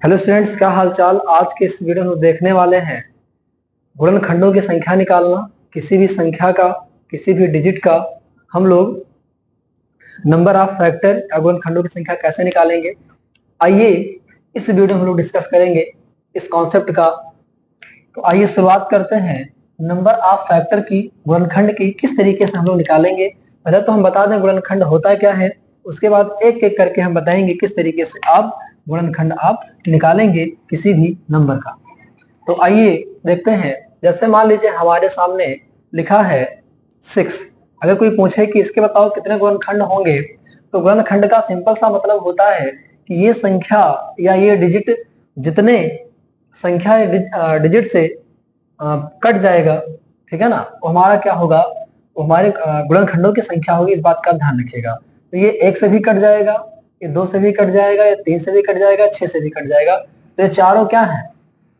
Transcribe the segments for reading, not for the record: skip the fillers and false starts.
Hello students, क्या हाल चाल। आज के इस वीडियो में देखने वाले हैं गुणनखंडों की संख्या निकालना। किसी भी संख्या का, किसी भी डिजिट का हम लोग नंबर ऑफ फैक्टर या गुणनखंडों की संख्या कैसे निकालेंगे, आइए इस वीडियो में हम लोग डिस्कस करेंगे इस कॉन्सेप्ट का। तो आइए शुरुआत करते हैं नंबर ऑफ फैक्टर की, गुणनखंड की किस तरीके से हम लोग निकालेंगे। पहले तो हम बता दें गुणनखंड होता क्या है, उसके बाद एक एक करके हम बताएंगे किस तरीके से आप गुणनखंड आप निकालेंगे किसी भी नंबर का। तो आइए देखते हैं। जैसे मान लीजिए हमारे सामने लिखा है 6। अगर कोई पूछे कि इसके बताओ कितने गुणनखंड होंगे, तो गुणनखंड का सिंपल सा मतलब होता है कि ये संख्या या ये डिजिट जितने संख्या डिजिट से कट जाएगा, ठीक है ना, वो हमारा क्या होगा, वो हमारे गुणनखंडों की संख्या होगी। इस बात का ध्यान रखिएगा। तो ये 1 से भी कट जाएगा, ये 2 से भी कट जाएगा, ये 3 से भी कट जाएगा, 6 से भी कट जाएगा। तो ये चारों क्या है,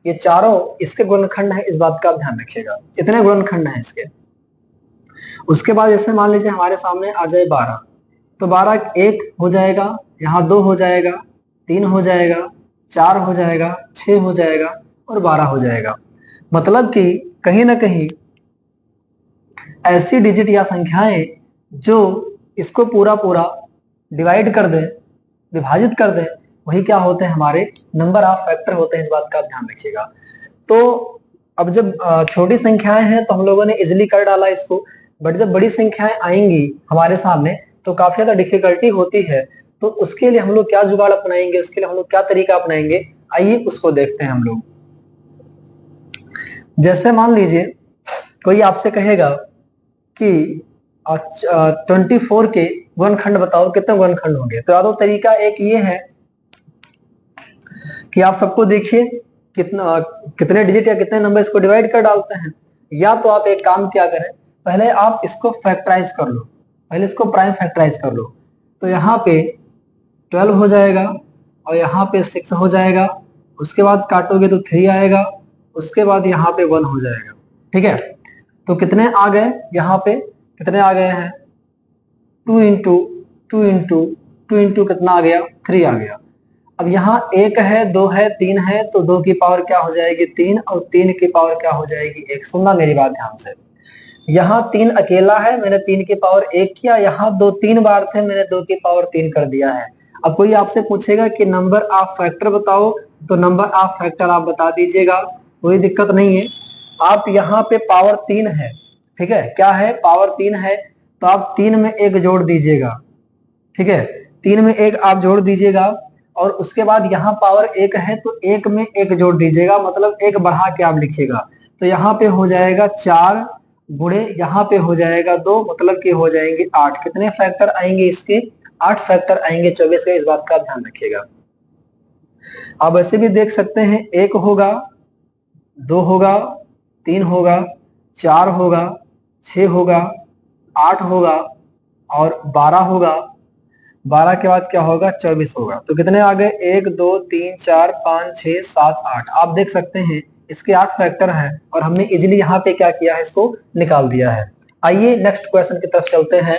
ये चारों इसके गुणनखंड है। इस बात का ध्यान रखिएगा, कितने गुणनखंड है इसके। उसके बाद जैसे मान लीजिए हमारे सामने आ जाए 12, तो 12 1 हो जाएगा, यहाँ 2 हो जाएगा, 3 हो जाएगा, 4 हो जाएगा, 6 हो जाएगा और 12 हो जाएगा। मतलब कि कहीं ना कहीं ऐसी डिजिट या संख्याएं जो इसको पूरा पूरा डिवाइड कर दें, विभाजित कर दें, वही क्या होते हैं, हमारे नंबर ऑफ फैक्टर होते हैं। इस बात का ध्यान रखिएगा। तो अब जब छोटी संख्याएं हैं तो हम लोगों ने इजिली कर डाला इसको, बट जब बड़ी संख्याएं आएंगी हमारे सामने तो काफी ज्यादा डिफिकल्टी होती है। तो उसके लिए हम लोग क्या जुगाड़ अपनाएंगे, उसके लिए हम लोग क्या तरीका अपनाएंगे, आइए उसको देखते हैं हम लोग। जैसे मान लीजिए कोई आपसे कहेगा कि 24 के गुणनखंड बताओ, कितने गुणनखंड होंगे। तो यादव तरीका एक ये है कि आप सबको देखिए कितना, कितने डिजिट या कितने नंबर इसको डिवाइड कर डालते हैं। या तो आप एक काम क्या करें, पहले आप इसको फैक्टराइज कर लो, पहले इसको प्राइम फैक्टराइज कर लो। तो यहाँ पे 12 हो जाएगा और यहाँ पे 6 हो जाएगा। उसके बाद काटोगे तो 3 आएगा, उसके बाद यहाँ पे 1 हो जाएगा। ठीक है, तो कितने आ गए, यहाँ पे कितने आ गए हैं, 2 इंटू 2 इंटू 2 इंटू कितना आ गया, 3 आ गया। अब यहाँ 1 है, 2 है, 3 है, तो 2 की पावर क्या हो जाएगी, 3, और 3 की पावर क्या हो जाएगी, 1। सुनना मेरी बात ध्यान से, यहाँ 3 अकेला है, मैंने 3 की पावर 1 किया। यहाँ 2 3 बार थे, मैंने 2 की पावर 3 कर दिया है। अब कोई आपसे पूछेगा कि नंबर ऑफ फैक्टर बताओ, तो नंबर ऑफ फैक्टर आप बता दीजिएगा, कोई दिक्कत नहीं है। आप यहाँ पे पावर 3 है, ठीक है, क्या है, पावर 3 है, तो आप 3 में 1 जोड़ दीजिएगा। ठीक है, 3 में 1 आप जोड़ दीजिएगा, और उसके बाद यहाँ पावर 1 है तो 1 में 1 जोड़ दीजिएगा, मतलब 1 बढ़ा के आप लिखिएगा। तो यहाँ पे हो जाएगा 4 गुणे, यहाँ पे हो जाएगा 2, मतलब कि हो जाएंगे 8। कितने फैक्टर आएंगे इसके, 8 फैक्टर आएंगे 24 के। इस बात का ध्यान रखिएगा। आप ऐसे भी देख सकते हैं, 1 होगा, 2 होगा, 3 होगा, 4 होगा, 6 होगा, 8 होगा और 12 होगा। 12 के बाद क्या होगा, 24 होगा। तो कितने आ गए, 1 2 3 4 5 6 7 8। आप देख सकते हैं इसके 8 फैक्टर हैं और हमने इजीली यहाँ पे क्या किया है, इसको निकाल दिया है। आइए नेक्स्ट क्वेश्चन की तरफ चलते हैं।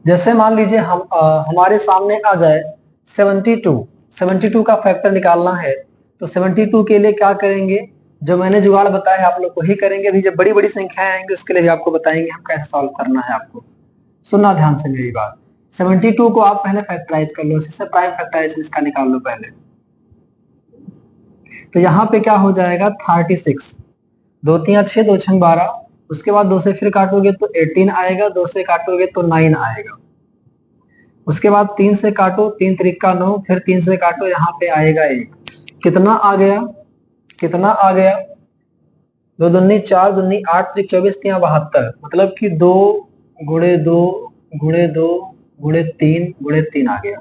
जैसे मान लीजिए हम हमारे सामने आ जाए 72 का फैक्टर निकालना है। तो 72 के लिए क्या करेंगे, जो मैंने जुगाड़ बताया आप लोग को ही करेंगे। अभी जब बड़ी बड़ी संख्याएं आएंगी उसके लिए भी आपको बताएंगे हम कैसे सॉल्व करना है। आपको सुनना ध्यान से मेरी बात। 72 को आप पहले फैक्टराइज कर लो, इससे प्राइम फैक्टराइजेशन इसका निकाल लो पहले। तो यहाँ पे क्या हो जाएगा, 36, 2 3 6, 2 6 12। उसके बाद 2 से फिर काटोगे तो 18 आएगा, 2 से काटोगे तो 9 आएगा। उसके बाद 3 से काटो, 3 त्रिका 9, फिर 3 से काटो, यहाँ पे आएगा 1। कितना आ गया, कितना आ गया, 2 दूनी 4, दूनी 8, 3 24, 3 72। मतलब कि 2 गुणे 2 गुणे 2 गुणे 3 गुणे 3 आ गया।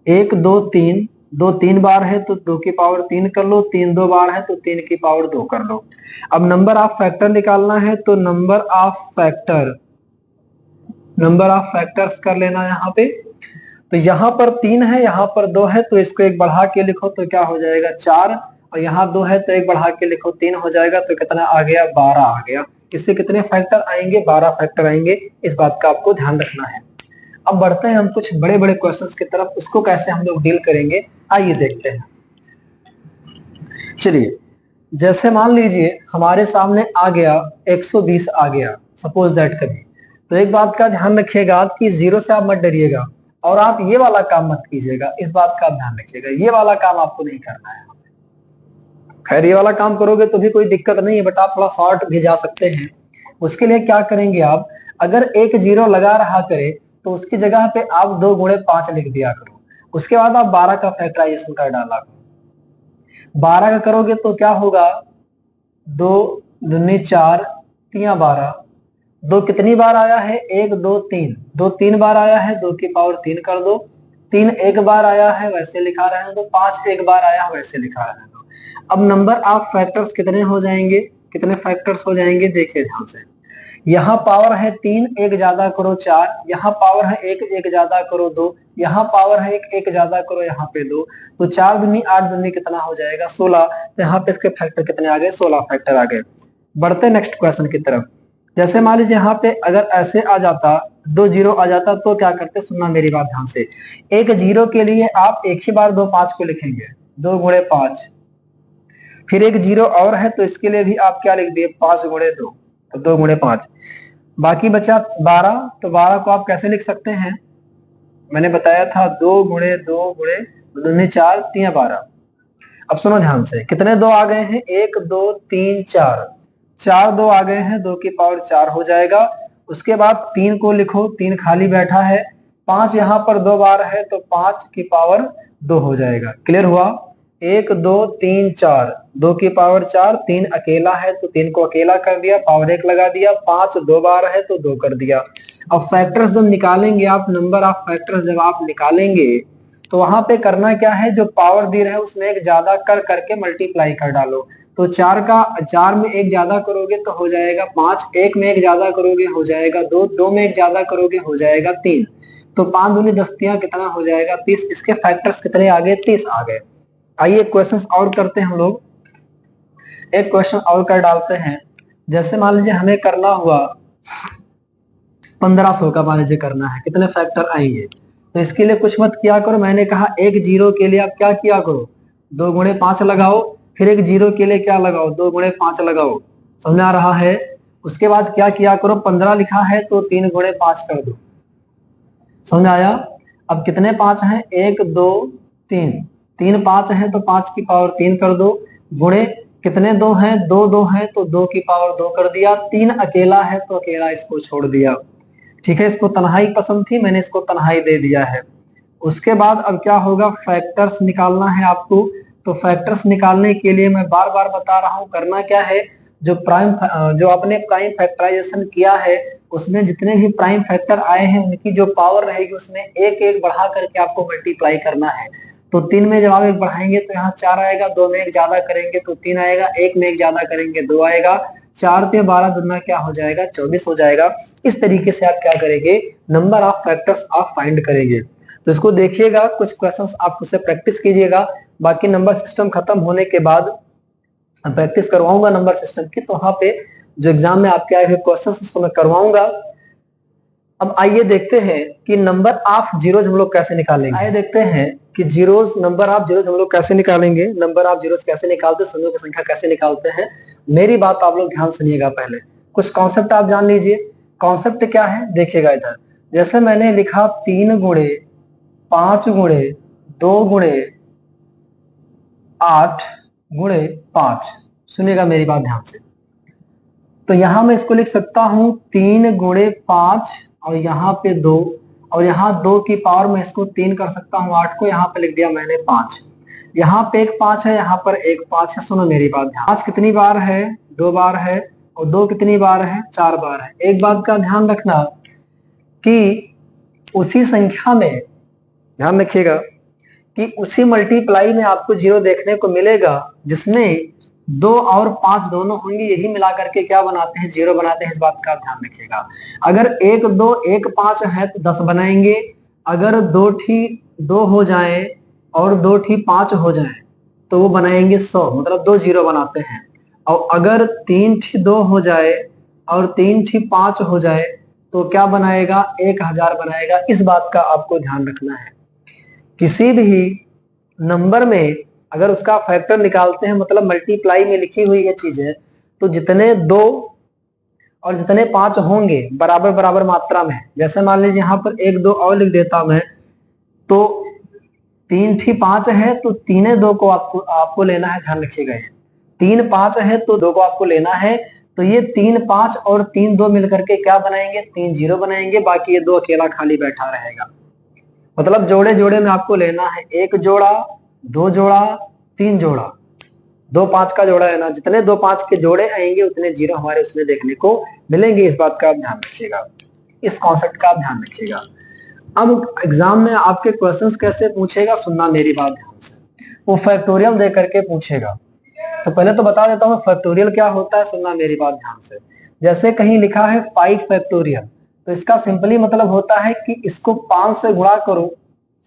1 2 3, 2 3 बार है तो 2 की पावर 3 कर लो, 3 2 बार है तो 3 की पावर 2 कर लो। अब नंबर ऑफ फैक्टर निकालना है, तो number of factor, number of factors कर लेना यहाँ पे। तो यहाँ पर 3 है, यहाँ पर 2 है, तो इसको 1 बढ़ा के लिखो तो क्या हो जाएगा, 4। और यहाँ 2 है तो 1 बढ़ा के लिखो, 3 हो जाएगा। तो कितना आ गया, 12 आ गया। इससे कितने फैक्टर आएंगे, 12 फैक्टर आएंगे। इस बात का आपको ध्यान रखना है। अब बढ़ते हैं हम कुछ बड़े बड़े क्वेश्चंस की तरफ, उसको कैसे हम लोग डील करेंगे आइए देखते हैं। चलिए, जैसे मान लीजिए हमारे सामने आ गया 120 आ गया, सपोज दैट कभी, तो एक बात का ध्यान रखिएगा कि जीरो से आप मत डरिएगा और आप ये वाला काम मत कीजिएगा, इस बात का ध्यान रखिएगा, ये वाला काम आपको नहीं करना है। खैर ये वाला काम करोगे तो भी कोई दिक्कत नहीं है, बट आप थोड़ा शॉर्ट भी जा सकते हैं। उसके लिए क्या करेंगे आप, अगर एक जीरो लगा रहा करे तो उसकी जगह पे आप 2 गुणे 5 लिख दिया करो, उसके बाद आप 12 का फैक्टराइजेशन कर डाला करो। 12 का करोगे तो क्या होगा, 2 दूनी 4 3 12, 2 कितनी बार आया है, 1 2 3, 2 3 बार आया है, 2 की पावर 3 कर दो, 3 एक बार आया है वैसे लिखा रहने दो, 5 एक बार आया है वैसे लिखा रहने दो। अब नंबर ऑफ फैक्टर्स कितने हो जाएंगे, कितने फैक्टर्स हो जाएंगे, देखिए ध्यान से। यहाँ पावर है 3, एक ज्यादा करो 4, यहाँ पावर है 1, एक ज्यादा करो 2, यहाँ पावर है 1, एक ज्यादा करो यहाँ पे 2, तो 4 दूनी 8 दूनी कितना हो जाएगा 16। तो यहाँ पे इसके फैक्टर कितने आ गए, 16 फैक्टर आ गए। बढ़ते नेक्स्ट क्वेश्चन की तरफ। जैसे मान लीजिए यहाँ पे अगर ऐसे आ जाता, 2 जीरो आ जाता तो क्या करते, सुनना मेरी बात ध्यान से। एक जीरो के लिए आप एक ही बार 2 5 को लिखेंगे, 2 गुणे 5, फिर एक जीरो और है तो इसके लिए भी आप क्या लिख दिए, 5 गुणे 2, तो 2 गुणे 5, बाकी बचा 12, तो 12 को आप कैसे लिख सकते हैं, मैंने बताया था 2 गुणे 2 गुणे 2 4 3 12। अब सुनो ध्यान से, कितने 2 आ गए हैं, 1 2 3 4, 4 2 आ गए हैं, 2 की पावर 4 हो जाएगा। उसके बाद 3 को लिखो, 3 खाली बैठा है, 5 यहाँ पर 2 बार है तो 5 की पावर 2 हो जाएगा। क्लियर हुआ, 1 2 3 4, 2 की पावर 4, 3 अकेला है तो 3 को अकेला कर दिया, पावर 1 लगा दिया, 5 2 बार है तो 2 कर दिया। अब फैक्टर्स जब निकालेंगे आप, नंबर ऑफ फैक्टर्स जब आप निकालेंगे तो वहां पे करना क्या है, जो पावर दी रहे उसमें एक ज्यादा कर करके मल्टीप्लाई कर डालो। तो 4 में एक ज्यादा करोगे तो हो जाएगा 5, 1 में एक ज्यादा करोगे हो जाएगा 2, 2 में एक ज्यादा करोगे हो जाएगा 3, तो 5 दूनी 10 कितना हो जाएगा 30। इसके फैक्टर्स कितने आ गए, 30 आ गए। आइए क्वेश्चन और करते हैं हम लोग, एक क्वेश्चन और कर डालते हैं। जैसे मान लीजिए हमें करना हुआ 1500 का, मान लीजिए करना है, कितने फैक्टर आएंगे, तो इसके लिए कुछ मत किया करो, मैंने कहा एक जीरो के लिए आप क्या किया करो, 2 गुणे 5 लगाओ, फिर एक जीरो के लिए क्या लगाओ, 2 गुणे 5 लगाओ, समझ में आ रहा है। उसके बाद क्या किया करो, 15 लिखा है तो 3 गुणे 5 कर दो, समझ में आया। अब कितने 5 हैं, 1 2 3, 3 5 है तो 5 की पावर 3 कर दो, गुणे कितने 2 हैं, 2 2 है तो 2 की पावर 2 कर दिया, 3 अकेला है तो अकेला इसको छोड़ दिया। ठीक है, इसको तन्हाई पसंद थी, मैंने इसको तन्हाई दे दिया है। उसके बाद अब क्या होगा, फैक्टर्स निकालना है आपको। तो फैक्टर्स निकालने के लिए मैं बार बार बता रहा हूं, करना क्या है, जो आपने प्राइम फैक्टराइजेशन किया है उसमें जितने भी प्राइम फैक्टर आए हैं उनकी जो पावर रहेगी उसमें एक एक बढ़ा करके आपको मल्टीप्लाई करना है। तो 3 में जब आप एक बढ़ाएंगे तो यहाँ 4 आएगा, 2 में एक ज्यादा करेंगे तो 3 आएगा, 1 में एक ज्यादा करेंगे 2 आएगा, 4 पे 12 दुना क्या हो जाएगा, 24 हो जाएगा। इस तरीके से आप क्या करेंगे, नंबर ऑफ फैक्टर्स आप फाइंड करेंगे। तो इसको देखिएगा, कुछ क्वेश्चंस आप उससे प्रैक्टिस कीजिएगा, बाकी नंबर सिस्टम खत्म होने के बाद प्रैक्टिस करवाऊंगा नंबर सिस्टम की, तो वहां पे जो एग्जाम में आपके आए हुए क्वेश्चंस उसको मैं करवाऊंगा। अब आइए देखते हैं कि नंबर ऑफ जीरोज हम लोग कैसे निकालेंगे। आइए देखते हैं कि जीरोज, नंबर ऑफ जीरोज हम लोग कैसे निकालेंगे, नंबर ऑफ जीरोज कैसे निकालते, शून्यों की संख्या कैसे निकालते हैं। मेरी बात आप लोग ध्यान सुनिएगा, पहले कुछ कॉन्सेप्ट आप जान लीजिए। कॉन्सेप्ट क्या है देखिएगा इधर, जैसे मैंने लिखा 3 गुणे 5 गुणे 2 गुणे 8 गुणे 5, सुनिएगा मेरी बात ध्यान से। तो यहां मैं इसको लिख सकता हूं 3 गुणे 5 और यहाँ पे 2, और यहाँ 2 की पावर में इसको 3 कर सकता हूँ, 8 को यहाँ पे लिख दिया मैंने 5, यहाँ पे एक 5 है, यहाँ पर एक 5 है। सुनो मेरी बात, 5 कितनी बार है, 2 बार है, और 2 कितनी बार है, 4 बार है। एक बात का ध्यान रखना कि उसी संख्या में, ध्यान रखिएगा कि उसी मल्टीप्लाई में आपको जीरो देखने को मिलेगा जिसमें 2 और 5 दोनों होंगे, यही मिला करके क्या बनाते हैं, जीरो बनाते हैं। इस बात का ध्यान रखिएगा। अगर 1 2 1 5 है तो 10 बनाएंगे, अगर 2 ठी 2 हो जाए और 2 ठी 5 हो जाए तो वो बनाएंगे 100, मतलब 2 जीरो बनाते हैं। और अगर 3 ठी 2 हो जाए और 3 ठी 5 हो जाए तो क्या बनाएगा, 1000 बनाएगा। इस बात का आपको ध्यान रखना है। किसी भी नंबर में अगर उसका फैक्टर निकालते हैं, मतलब मल्टीप्लाई में लिखी हुई ये चीज है, तो जितने 2 और जितने 5 होंगे बराबर बराबर मात्रा में, जैसे मान लीजिए यहाँ पर 1 2 और लिख देता मैं, तो 3 थी 5 है तो 3 2 को आपको लेना है। ध्यान रखिएगा, 3 5 है तो 2 को आपको लेना है। तो ये 3 5 और 3 2 मिलकर के क्या बनाएंगे, 3 0 बनाएंगे। बाकी ये 2 अकेला खाली बैठा रहेगा। मतलब जोड़े जोड़े में आपको लेना है, 1 जोड़ा, 2 जोड़ा, 3 जोड़ा। 2 5 का जोड़ा है ना, जितने 2 5 के जोड़े आएंगे उतने 0 हमारे उसमें देखने को मिलेंगे। इस बात का आप ध्यान रखिएगा, इस कॉन्सेप्ट का आप ध्यान रखिएगा। अब एग्जाम में आपके क्वेश्चंस कैसे पूछेगा, सुनना मेरी बात ध्यान से। वो फैक्टोरियल दे करके पूछेगा। तो पहले तो बता देता हूँ फैक्टोरियल क्या होता है, सुनना मेरी बात ध्यान से। जैसे कहीं लिखा है 5 फैक्टोरियल, तो इसका सिंपली मतलब होता है कि इसको 5 से गुणा करो,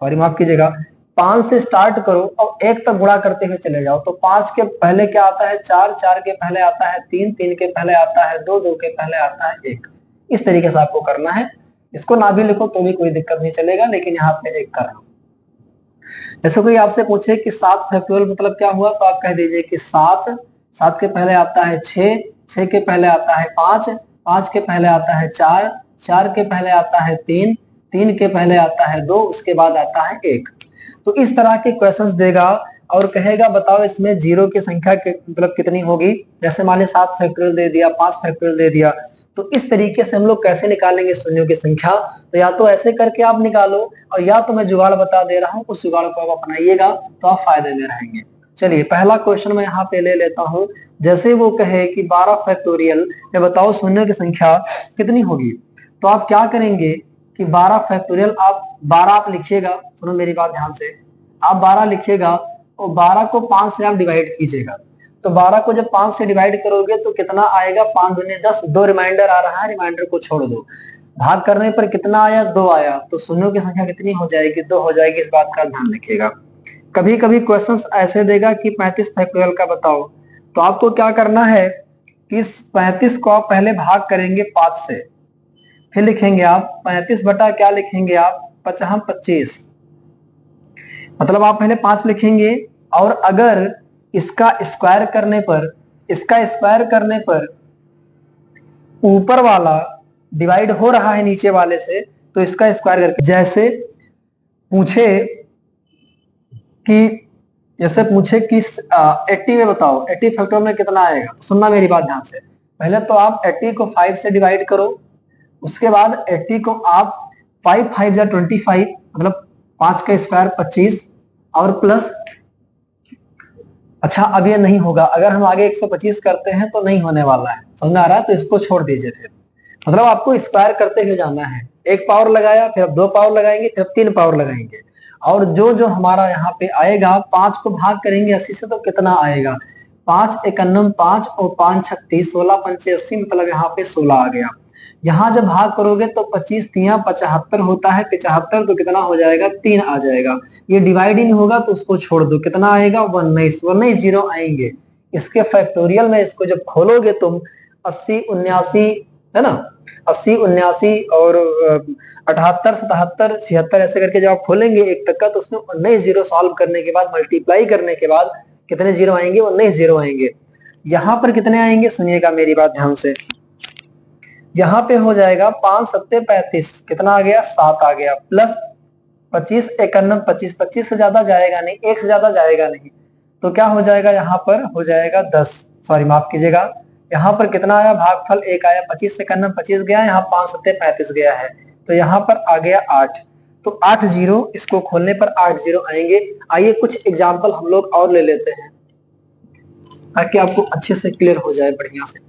सॉरी माफ कीजिएगा, 5 से स्टार्ट करो और 1 तक गुणा करते हुए चले जाओ। तो 5 के पहले क्या आता है, 4, 4 के पहले आता है 3, 3 के पहले आता है 2, 2 के पहले आता है 1। इस तरीके से आपको करना है। इसको ना भी लिखो तो भी कोई दिक्कत नहीं चलेगा, लेकिन यहाँ पे 1 कर रहा हूं। जैसे कोई आपसे पूछे कि 7 फैक्टोरियल मतलब क्या हुआ, तो आप कह दीजिए कि 7, 7 के पहले आता है 6, 6 के पहले आता है 5, 5 के पहले आता है 4, 4 के पहले आता है 3, 3 के पहले आता है 2, उसके बाद आता है 1। तो इस तरह के क्वेश्चंस देगा और कहेगा बताओ इसमें जीरो की संख्या मतलब कितनी होगी। जैसे मान ली 7 फैक्टोरियल दे दिया, 5 फैक्टोरियल दे दिया, तो इस तरीके से हम लोग कैसे निकालेंगे शून्यों की संख्या। तो या तो ऐसे करके आप निकालो, और या तो मैं जुगाड़ बता दे रहा हूं, उस जुगाड़ को आप अपनाइएगा तो आप फायदे में रहेंगे। चलिए पहला क्वेश्चन मैं यहाँ पे ले लेता हूं। जैसे वो कहे कि 12 फैक्टोरियल में बताओ शून्यों की संख्या कितनी होगी, तो आप क्या करेंगे कि 12 फैक्टोरियल आप 12 लिखिएगा। सुनो मेरी बात ध्यान से, आप 12 लिखिएगा और 12 को 5 से आप डिवाइड कीजिएगा। तो 12 को जब 5 से डिवाइड करोगे तो कितना आएगा, 5 दूनी 10, 2 रिमाइंडर आ रहा है, रिमाइंडर को छोड़ दो। भाग करने पर कितना आया, 2 आया। तो शून्यों की संख्या कितनी हो जाएगी, 2 हो जाएगी। इस बात का ध्यान रखिएगा। कभी कभी क्वेश्चन ऐसे देगा कि 35 फैक्टोरियल का बताओ, तो आपको क्या करना है कि इस 35 को आप पहले भाग करेंगे 5 से, फिर लिखेंगे आप 35 बटा क्या लिखेंगे आप, 25। मतलब आप पहले 5 लिखेंगे, और अगर इसका स्क्वायर करने पर ऊपर वाला डिवाइड हो रहा है नीचे वाले से, तो इसका स्क्वायर करके, जैसे पूछे कि 80 में बताओ 80 फैक्टोरियल में कितना आएगा। तो सुनना मेरी बात ध्यान से, पहले तो आप 80 को 5 से डिवाइड करो, उसके बाद 80 को आप 5 5 जा 25, मतलब 5 का स्क्वायर 25, और प्लस, अच्छा अब ये नहीं होगा, अगर हम आगे 125 करते हैं तो नहीं होने वाला है, समझ में आ रहा है, तो इसको छोड़ दीजिए। फिर मतलब आपको स्क्वायर करते हुए जाना है। 1 पावर लगाया, फिर 2 पावर लगाएंगे, फिर 3 पावर लगाएंगे, और जो जो हमारा यहाँ पे आएगा, 5 को भाग करेंगे 80 से तो कितना आएगा, 5 51 5 और 5 36, 16 पंचे 80, मतलब यहाँ पे 16 आ गया। यहाँ जब भाग करोगे तो 25 तिया 75 होता है, 75 तो कितना हो जाएगा, 3 आ जाएगा। ये डिवाइड नहीं होगा तो उसको छोड़ दो, कितना आएगा, 19, 19 जीरो आएंगे। इसके फैक्टोरियल में इसको जब खोलोगे तुम 80 79 है ना, 80 79 और 78 77 76 ऐसे करके जब आप खोलेंगे 1 तक का, तो उसमें 19 जीरो सॉल्व करने के बाद, मल्टीप्लाई करने के बाद कितने जीरो आएंगे, 19 जीरो आएंगे। यहाँ पर कितने आएंगे, सुनिएगा मेरी बात ध्यान से। यहाँ पे हो जाएगा 5 7 35, कितना आ गया, 7 आ गया, प्लस 25 51 25, 25 से ज्यादा जाएगा नहीं, 1 से ज्यादा जाएगा नहीं, तो क्या हो जाएगा, यहाँ पर हो जाएगा 10, सॉरी माफ कीजिएगा, यहाँ पर कितना आया, भागफल 1 आया, 25 से 51 25 गया, यहाँ 5 7 35 गया है, तो यहाँ पर आ गया 8। तो 8 जीरो, इसको खोलने पर 8 जीरो आएंगे। आइए कुछ एग्जाम्पल हम लोग और ले लेते हैं ताकि आपको अच्छे से क्लियर हो जाए, बढ़िया से।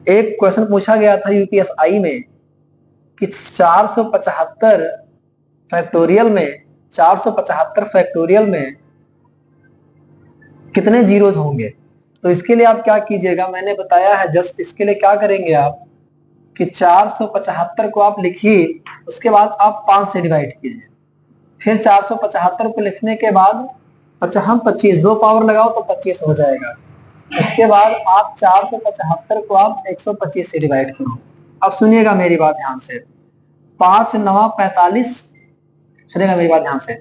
एक क्वेश्चन पूछा गया था यूपीएसआई में कि 475 फैक्टोरियल में कितने जीरोज होंगे। तो इसके लिए आप क्या कीजिएगा, मैंने बताया है, जस्ट इसके लिए क्या करेंगे आप कि 475 को आप लिखिए, उसके बाद आप 5 से डिवाइड कीजिए, फिर 475 को लिखने के बाद 25 2 पावर लगाओ तो 25 हो जाएगा, उसके बाद आप 475 को आप 125 से डिवाइड करो। अब सुनिएगा मेरी बात ध्यान से, 5 9 45, सुनिएगा मेरी बात ध्यान से,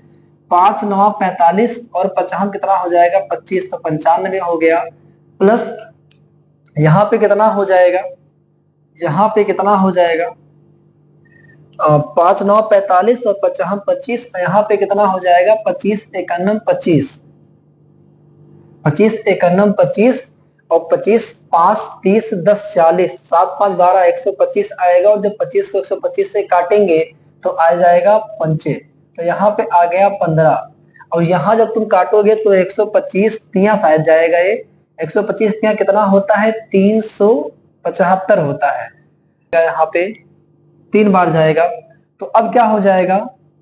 5 9 45 और 55 कितना हो जाएगा 25, तो 95 हो गया। प्लस यहाँ पे कितना हो जाएगा, यहाँ पे कितना हो जाएगा 5 9 45 और 55 25, यहाँ पे कितना हो जाएगा 25 51 25, 25 51 25 और 25 5 30 10 40, 7 5 12 125 आएगा। और जब 25 को 125 से काटेंगे तो आ जाएगा पंचे, तो यहाँ पे आ गया 15। और यहाँ जब तुम काटोगे तो 125 तिया शायद जाएगा, ये 125 तिया कितना होता है 375 होता है, यहाँ पे 3 बार जाएगा। तो अब क्या हो जाएगा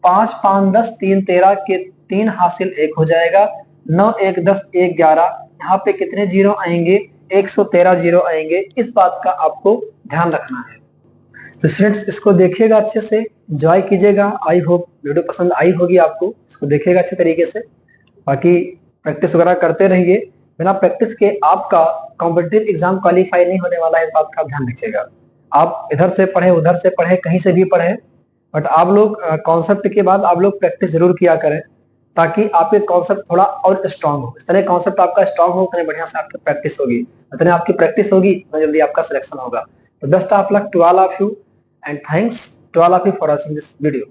5 5 10 3 13 के 3 हासिल 1 हो जाएगा, 9 1 10 1 11, यहाँ पे कितने जीरो आएंगे 113 जीरो आएंगे। इस बात का आपको ध्यान रखना है। तो स्टूडेंट्स इसको देखिएगा अच्छे से, एंजॉय कीजिएगा। आई होप वीडियो पसंद आई होगी आपको, इसको देखिएगा अच्छे तरीके से। बाकी प्रैक्टिस वगैरह करते रहिए, बिना प्रैक्टिस के आपका कॉम्पिटिटिव एग्जाम क्वालिफाई नहीं होने वाला है, इस बात का ध्यान रखिएगा। आप इधर से पढ़े उधर से पढ़े कहीं से भी पढ़े, बट आप लोग कॉन्सेप्ट के बाद आप लोग प्रैक्टिस जरूर किया करें, ताकि आपके कॉन्सेप्ट थोड़ा और स्ट्रांग हो। इस तरह कॉन्सेप्ट आपका स्ट्रांग हो, उतने बढ़िया से आपकी प्रैक्टिस होगी, उतने आपकी प्रैक्टिस होगी उतना जल्दी आपका सिलेक्शन होगा। तो best of luck to all of you and thanks to all of you for watching this video.